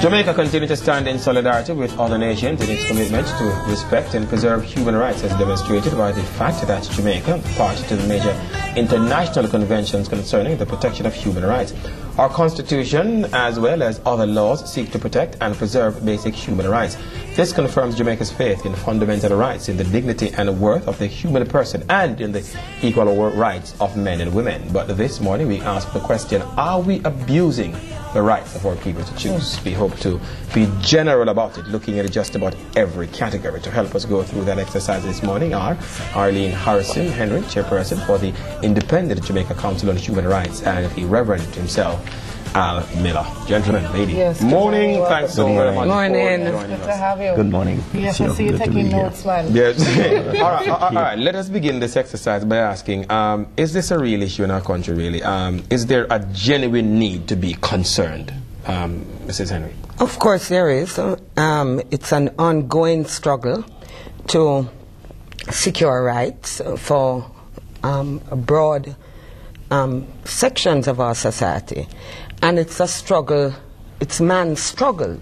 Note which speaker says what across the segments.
Speaker 1: Jamaica continues to stand in solidarity with other nations in its commitment to respect and preserve human rights, as demonstrated by the fact that Jamaica, party to the major international conventions concerning the protection of human rights. Our Constitution, as well as other laws, seek to protect and preserve basic human rights. This confirms Jamaica's faith in fundamental rights, in the dignity and worth of the human person, and in the equal rights of men and women. But this morning we ask the question, are we abusing the rights of our people to choose? We hope to be general about it, looking at just about every category. To help us go through that exercise this morning are Arlene Harrison Henry, chairperson for the Independent Jamaica Council on Human Rights, and the Reverend himself, Al Miller. Gentlemen, ladies,
Speaker 2: yes,
Speaker 1: morning. Thanks so very much.
Speaker 2: Morning. Good to have you.
Speaker 3: Good morning.
Speaker 2: Yes, I see you taking notes, man.
Speaker 1: Yes. all right. Let us begin this exercise by asking, is this a real issue in our country, really? Is there a genuine need to be concerned? Mrs. Henry?
Speaker 4: Of course there is. It's an ongoing struggle to secure rights for broad sections of our society. And it's a struggle, it's man's struggle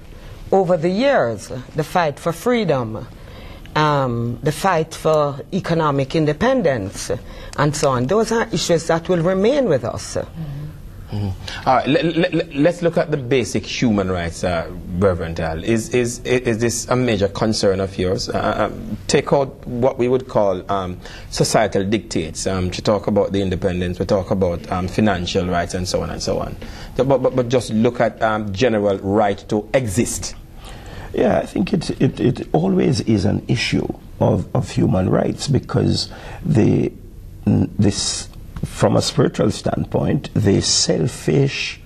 Speaker 4: over the years, the fight for freedom, the fight for economic independence, and so on. Those are issues that will remain with us.
Speaker 1: All right, let's look at the basic human rights, Reverend Al. Is this a major concern of yours? Take out what we would call societal dictates. To talk about the independence, we talk about financial rights and so on and so on. But just look at general right to exist.
Speaker 3: Yeah, I think it always is an issue of human rights, because from a spiritual standpoint, the selfish,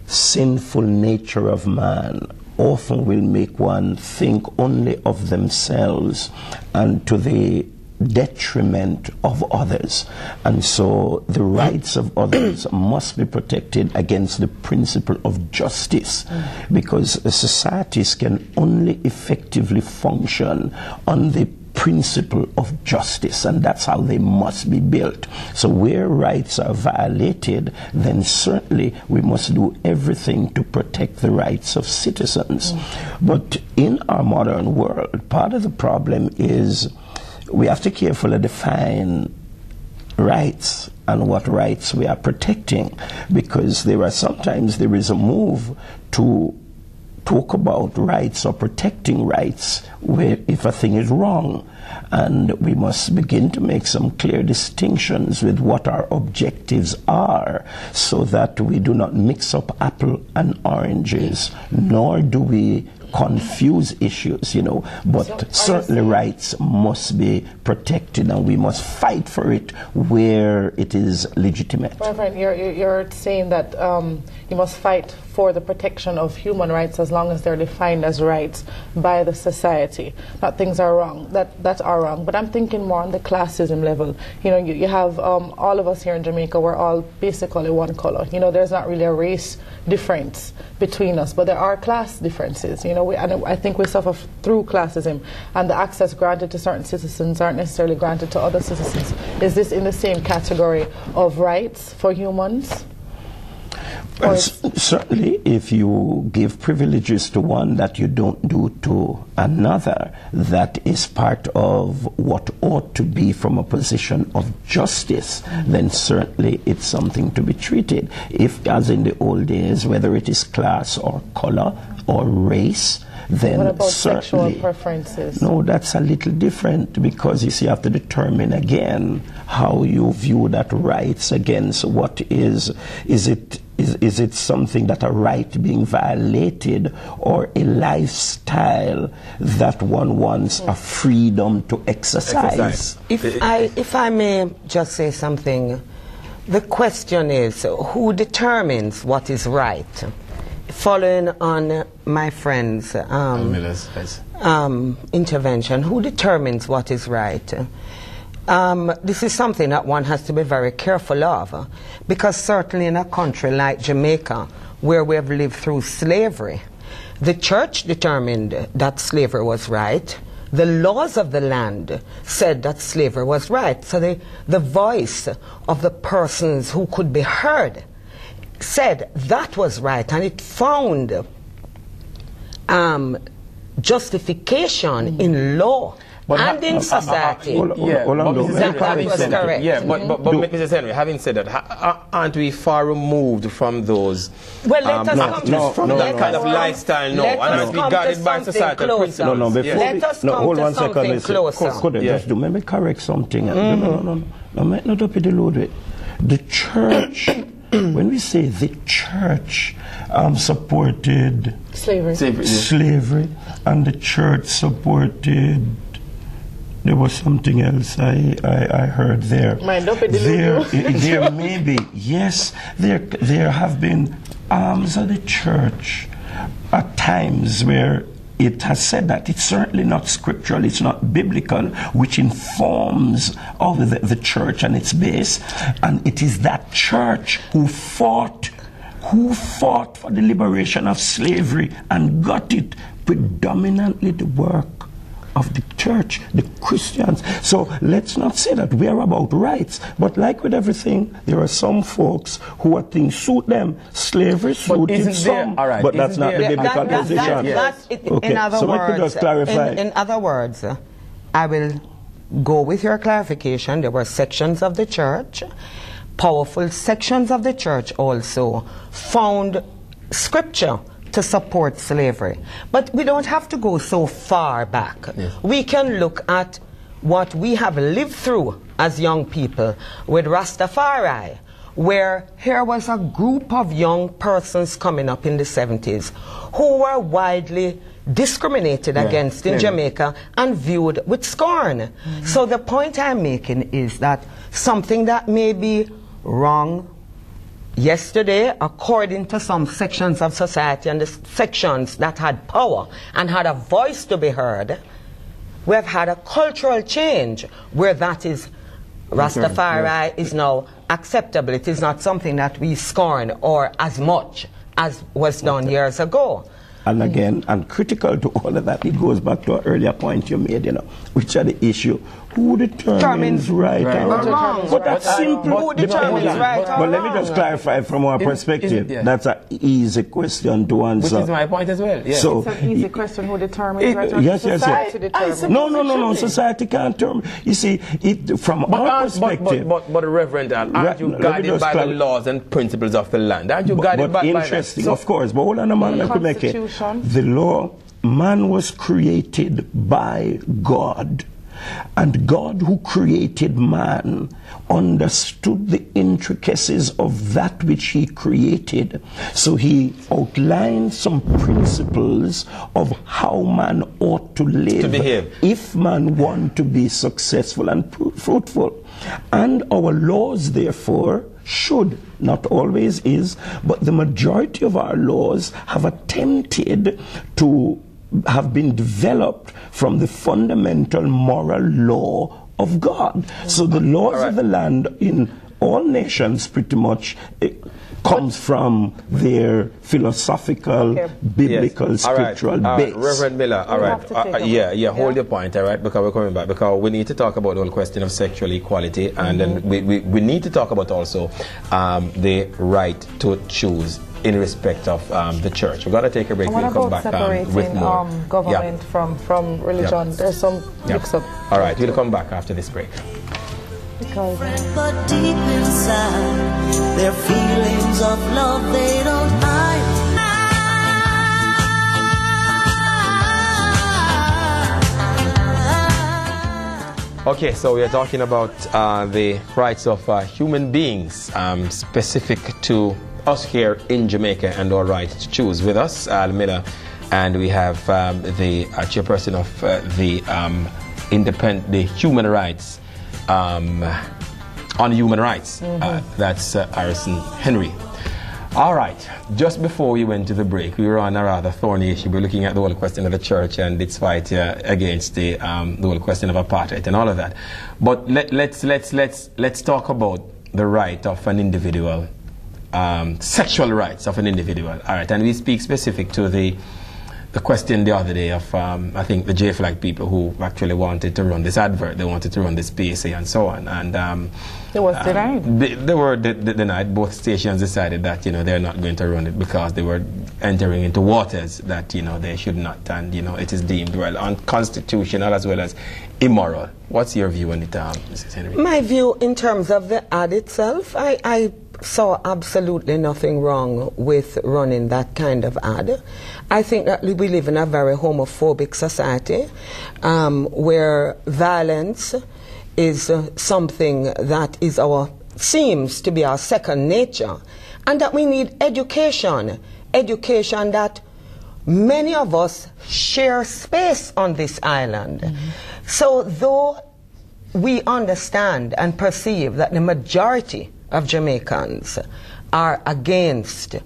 Speaker 3: sinful nature of man often will make one think only of themselves and to the detriment of others. And so the rights of others must be protected against the principle of justice, because societies can only effectively function on the principle of justice, and that's how they must be built. So where rights are violated, then certainly we must do everything to protect the rights of citizens. But in our modern world, part of the problem is we have to carefully define rights and what rights we are protecting, because there is a move to talk about rights or protecting rights where if a thing is wrong, and we must begin to make some clear distinctions with what our objectives are, so that we do not mix up apple and oranges, nor do we confuse issues, but certainly rights must be protected, and we must fight for it where it is legitimate.
Speaker 2: Reverend, you're saying that you must fight for the protection of human rights as long as they're defined as rights by the society. Not things are wrong, that are wrong. But I'm thinking more on the classism level. You have all of us here in Jamaica, we're all basically one color. There's not really a race difference between us, but there are class differences. And I think we suffer through classism, and the access granted to certain citizens aren't necessarily granted to other citizens. Is this in the same category of rights for humans?
Speaker 3: Well, certainly, if you give privileges to one that you don't do to another, that is part of what ought to be from a position of justice, then certainly it's something to be treated. If, as in the old days, whether it is class or color or race, then
Speaker 2: what about
Speaker 3: certainly
Speaker 2: sexual preferences?
Speaker 3: No, that's a little different, because you have to determine again how you view that rights against what is it something that a right being violated, or a lifestyle that one wants a freedom to exercise?
Speaker 4: If I may just say something, the question is, who determines what is right? Following on my friend's intervention, who determines what is right? This is something that one has to be very careful of, because certainly in a country like Jamaica, where we have lived through slavery, the church determined that slavery was right. The laws of the land said that slavery was right. So the voice of the persons who could be heard said that was right, and it found justification in law and in society. That was correct.
Speaker 1: Yeah, but Mrs. Henry, having said that, aren't we far removed from those?
Speaker 4: Well, let us come
Speaker 1: from that kind of lifestyle. No, and we guided by societal principles.
Speaker 3: No, before
Speaker 4: let us come to something closer.
Speaker 3: Could I just do? Let me correct something. No, make not up with the load. The church. When we say the church supported slavery, and the church supported, there was something else I heard there. There may be, yes, there have been arms of the church at times where it has said that it's certainly not scriptural, it's not biblical, which informs of the church and its base. And it is that church who fought for the liberation of slavery and got it, predominantly the work of the church, the Christians. So let's not say that we are about rights, but like with everything, there are some folks who are things suit them. Slavery suited some, but that's not the biblical position.
Speaker 4: In other words, just clarify. In other words, I will go with your clarification. There were sections of the church, powerful sections of the church also found scripture to support slavery. But we don't have to go so far back. Yes. We can look at what we have lived through as young people with Rastafari, where here was a group of young persons coming up in the 70s who were widely discriminated against in Jamaica and viewed with scorn. So the point I'm making is that something that may be wrong yesterday, according to some sections of society and the sections that had power and had a voice to be heard, we have had a cultural change where that is Rastafari is now acceptable. It is not something that we scorn or as much as was done years ago.
Speaker 3: And again, and critical to all of that, it goes back to an earlier point you made, which are the issue. Who determines right or wrong? But that's simple.
Speaker 4: Who determines right or wrong?
Speaker 3: But let me just clarify from our perspective. That's an easy question to answer.
Speaker 1: Which is my point as well. Yeah.
Speaker 3: So,
Speaker 2: it's an easy question. Who determines right or wrong?
Speaker 3: Yes.
Speaker 2: No.
Speaker 3: Society can't determine. You see, from our perspective.
Speaker 1: But Reverend, aren't you guided by the laws and principles of the land? Aren't you guided by
Speaker 3: interesting, of course. But hold on a man, let me make it. The law, man was created by God. And God who created man understood the intricacies of that which he created. So he outlined some principles of how man ought to live.
Speaker 1: To behave.
Speaker 3: If man want to be successful and fruitful. And our laws, therefore, should, not always is, but the majority of our laws have attempted to have been developed from the fundamental moral law of God. So the laws of the land in all nations pretty much comes from their philosophical, biblical, spiritual base.
Speaker 1: Reverend Miller, hold your point, all right, because we're coming back, because we need to talk about the whole question of sexual equality, and then we need to talk about also the right to choose in respect of the church. We've got to take a break.
Speaker 2: We'll come back with more. Government from religion. There's some mix-up.
Speaker 1: All right, we'll come back after this break.
Speaker 5: But deep inside, their feelings of love they don't hide.
Speaker 1: Okay, so we are talking about the rights of human beings, specific to us here in Jamaica and our right to choose. With us, Al Miller, and we have the chairperson of the human rights, on human rights. That's Harrison Henry. All right, just before we went to the break, we were on a rather thorny issue. We were looking at the whole question of the church and its fight against the whole question of apartheid and all of that. But let's talk about the right of an individual. Sexual rights of an individual. All right, and we speak specific to the the question the other day of, I think, the J-Flag people who actually wanted to run this advert. They wanted to run this PSA and so on. And
Speaker 2: it was denied.
Speaker 1: They were denied. Both stations decided that, they're not going to run it because they were entering into waters that, they should not. And, it is deemed, well, unconstitutional as well as immoral. What's your view on it, Mrs. Henry?
Speaker 4: My view in terms of the ad itself, I saw absolutely nothing wrong with running that kind of ad. I think that we live in a very homophobic society where violence is something that is seems to be our second nature, and that we need education that many of us share space on this island. So though we understand and perceive that the majority of Jamaicans are against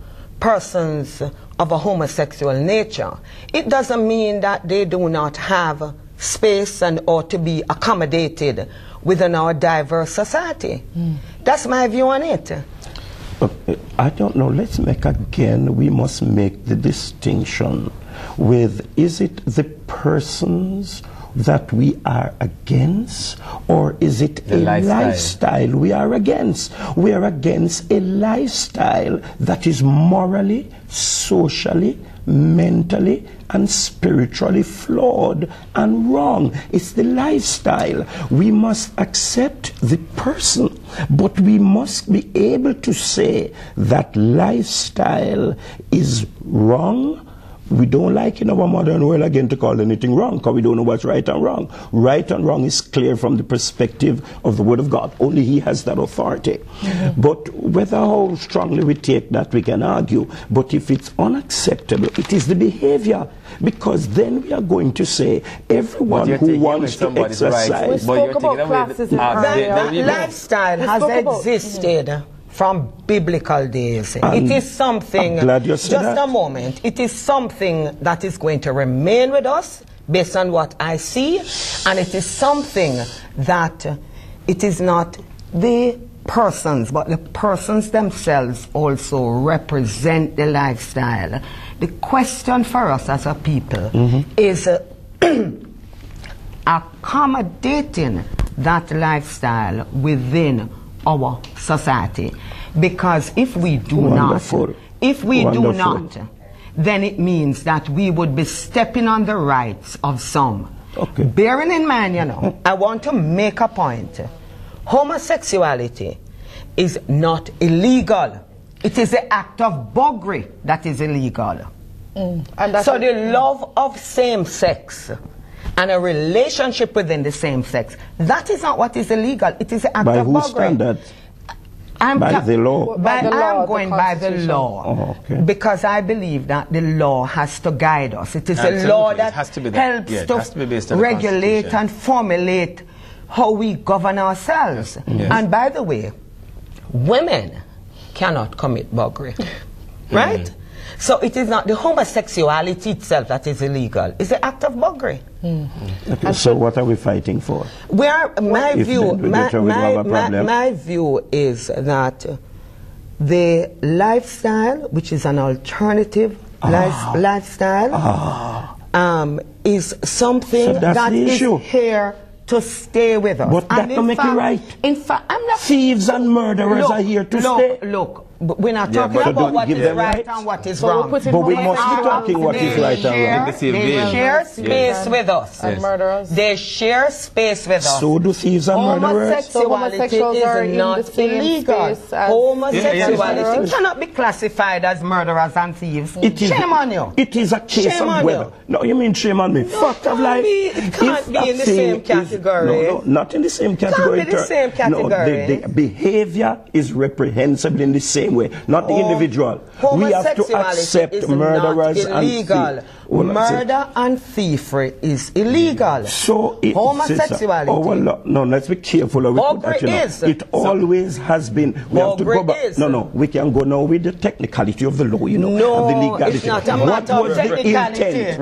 Speaker 4: persons of a homosexual nature, it doesn't mean that they do not have space and ought to be accommodated within our diverse society. That's my view on it.
Speaker 3: I don't know. Let's we must make the distinction with, is it the persons that we are against, or is it a lifestyle we are against? We are against a lifestyle that is morally, socially, mentally, and spiritually flawed and wrong. It's the lifestyle. We must accept the person, but we must be able to say that lifestyle is wrong. We don't like in our modern world again to call anything wrong, because we don't know what's right and wrong. Right and wrong is clear from the perspective of the Word of God. Only He has that authority. But whether how strongly we take that, we can argue. But if it's unacceptable, it is the behavior. Because then we are going to say, everyone who wants to exercise...
Speaker 2: We spoke about classes in earlier.
Speaker 4: Lifestyle has existed from biblical days. It is something,
Speaker 3: I'm glad you said
Speaker 4: just
Speaker 3: that.
Speaker 4: a moment, it is something that is going to remain with us based on what I see, and it is something that it is not the persons, but the persons themselves also represent the lifestyle. The question for us as a people is accommodating that lifestyle within our society, because if we do not, then it means that we would be stepping on the rights of some. Bearing in mind, I want to make a point. Homosexuality is not illegal. It is the act of buggery that is illegal. So the love of same sex and a relationship within the same sex, that is not what is illegal. It is an act of buggery. By whose standard?
Speaker 3: By the law?
Speaker 4: I'm going by the law. Because I believe that the law has to guide us. It is a law that helps to regulate and formulate how we govern ourselves. And by the way, women cannot commit buggery. Right? So it is not the homosexuality itself that is illegal. It's the act of buggery.
Speaker 3: So what are we fighting for?
Speaker 4: My view is that the lifestyle, which is an alternative lifestyle, is something that is here to stay with us.
Speaker 3: But that don't make it right.
Speaker 4: In fact, I'm not...
Speaker 3: Thieves and murderers are here to stay.
Speaker 4: Look, we're not talking about what is right and what is wrong.
Speaker 3: But we must be talking what is right and wrong.
Speaker 4: They share space with us.
Speaker 2: And murderers.
Speaker 4: They share space with us.
Speaker 3: So do thieves and murderers.
Speaker 4: Homosexuality is not illegal. Homosexuality cannot be classified as murderers and thieves. Shame on you.
Speaker 3: It is a case of whether. No, you mean shame on me? Fact of life.
Speaker 4: It can't be in the same category.
Speaker 3: No, not in the same category.
Speaker 4: Can't be the same category.
Speaker 3: No, the behavior is reprehensible in the same way, not the individual. We have to accept murderers and thieves.
Speaker 4: Murder and thievery is illegal.
Speaker 3: So
Speaker 4: homosexuality.
Speaker 3: No, let's be careful. It always has been. We have to go back. No, we can go now with the technicality of the law,
Speaker 4: No,
Speaker 3: of the legality.
Speaker 4: It's not a matter of technicality.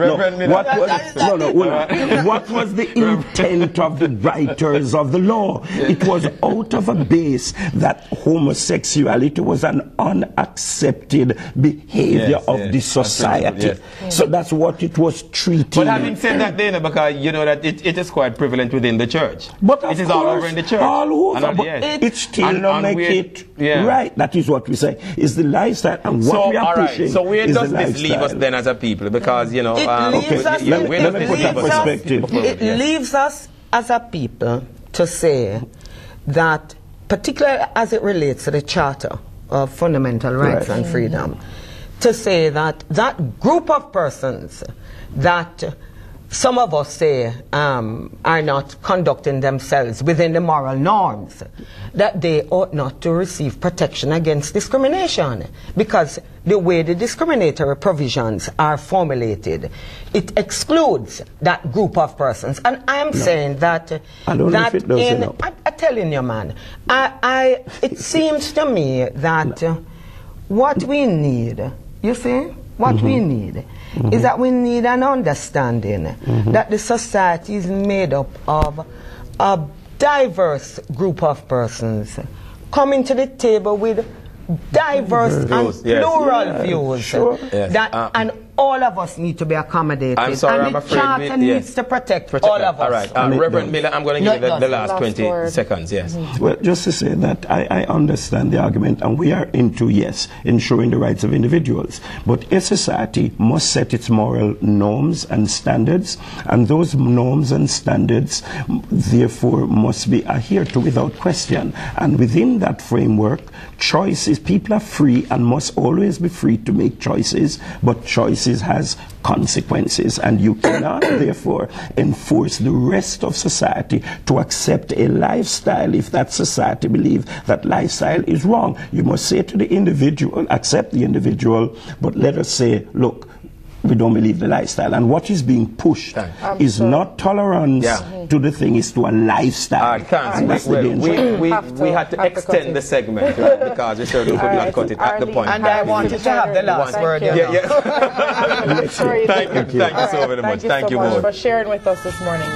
Speaker 3: What was the intent of the writers of the law? It was out of a base that homosexuality was an an unaccepted behavior of the society. So that's what it was treating.
Speaker 1: But having said that, then, because you know that it is quite prevalent within the church.
Speaker 3: But
Speaker 1: it is all over in the church.
Speaker 3: All over.
Speaker 1: And
Speaker 3: But it still not make it right. That is what we say. Is the lifestyle, and what we are pushing.
Speaker 1: So where
Speaker 3: is
Speaker 1: does
Speaker 3: the
Speaker 1: this leave us then as a people? Because you know,
Speaker 4: it leaves us as a people to say that, particularly as it relates to the Charter of Fundamental Rights and Freedom, to say that that group of persons that some of us say are not conducting themselves within the moral norms, that they ought not to receive protection against discrimination, because the way the discriminatory provisions are formulated, it excludes that group of persons. And I am saying that
Speaker 3: I'm
Speaker 4: telling you, man, it seems to me that what we need, you see, what we need is that we need an understanding that the society is made up of a diverse group of persons coming to the table with diverse and plural views. And all of us need to be accommodated.
Speaker 1: I'm sorry,
Speaker 4: and
Speaker 1: I'm
Speaker 4: the
Speaker 1: afraid
Speaker 4: Charter needs to protect all of us.
Speaker 1: All right, Reverend Miller, I'm going to give you the last 20 seconds, yes.
Speaker 3: Well, just to say that I understand the argument, and we are into, yes, ensuring the rights of individuals. But a society must set its moral norms and standards, and those norms and standards, therefore, must be adhered to without question. And within that framework, choices, people are free and must always be free to make choices, but choices has consequences, and you cannot therefore enforce the rest of society to accept a lifestyle if that society believes that lifestyle is wrong. You must say to the individual, accept the individual, but let us say, look, we don't believe the lifestyle. And what is being pushed is not tolerance to the thing, is to a lifestyle.
Speaker 1: We had to extend the segment because we certainly could not cut it at the point.
Speaker 4: And I wanted to have the last word.
Speaker 1: Thank you so very much.
Speaker 2: Thank you so much for sharing with us this morning.